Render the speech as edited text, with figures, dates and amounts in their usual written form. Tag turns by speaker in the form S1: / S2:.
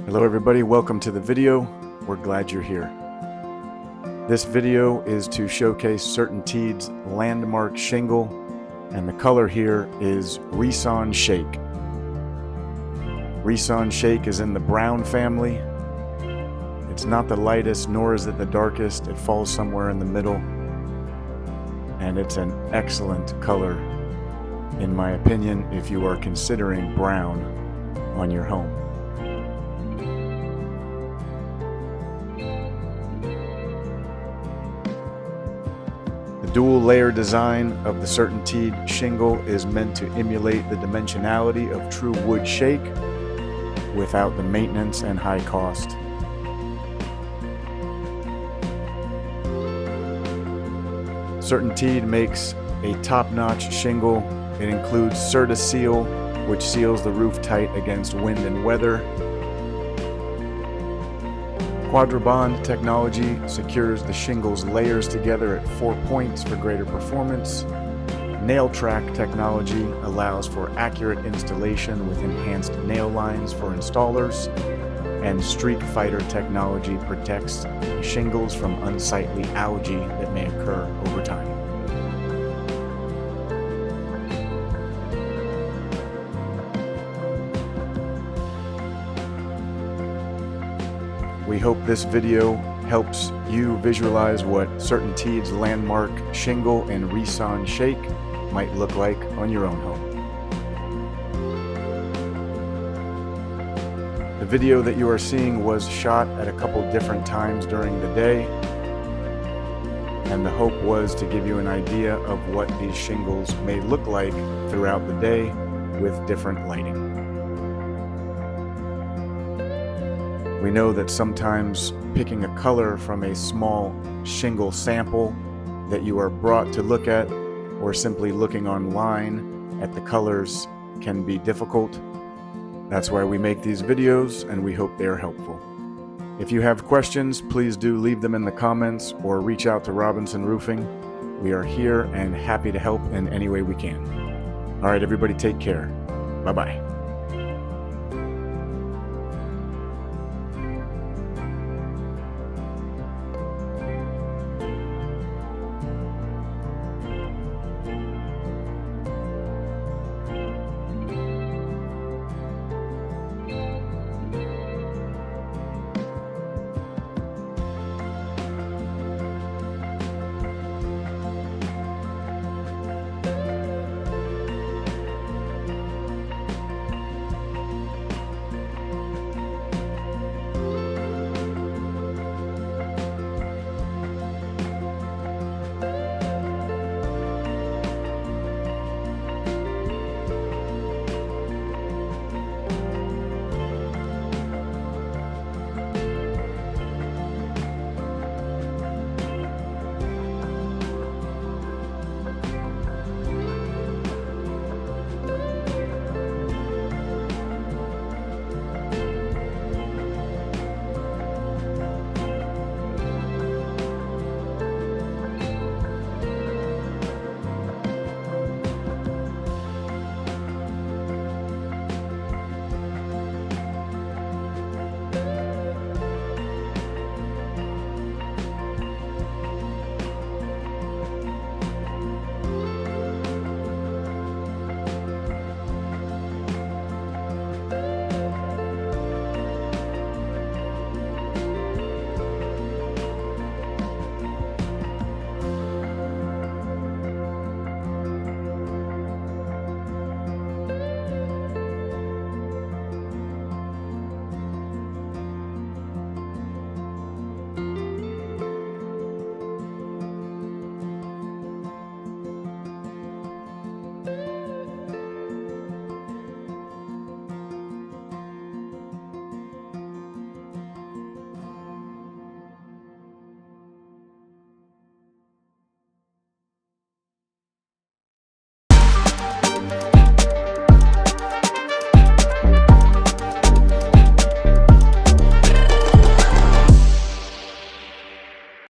S1: Hello everybody, welcome to the video. We're glad you're here. This video is to showcase CertainTeed's Landmark shingle, and the color here is Resawn Shake. Resawn Shake is in the brown family. It's not the lightest, nor is it the darkest. It falls somewhere in the middle, and it's an excellent color, in my opinion, if you are considering brown on your home. The dual layer design of the CertainTeed shingle is meant to emulate the dimensionality of true wood shake without the maintenance and high cost. CertainTeed makes a top-notch shingle. It includes CertaSeal, which seals the roof tight against wind and weather. Quadrabond technology secures the shingle's layers together at 4 points for greater performance. Nail track technology allows for accurate installation with enhanced nail lines for installers. And Streak Fighter technology protects shingles from unsightly algae that may occur over time. We hope this video helps you visualize what CertainTeed's Landmark shingle and Resawn Shake might look like on your own home. The video that you are seeing was shot at a couple different times during the day, and the hope was to give you an idea of what these shingles may look like throughout the day with different lighting. We know that sometimes picking a color from a small shingle sample that you are brought to look at, or simply looking online at the colors, can be difficult. That's why we make these videos, and we hope they are helpful. If you have questions, please do leave them in the comments or reach out to Robinson Roofing. We are here and happy to help in any way we can. All right, everybody, take care. Bye-bye.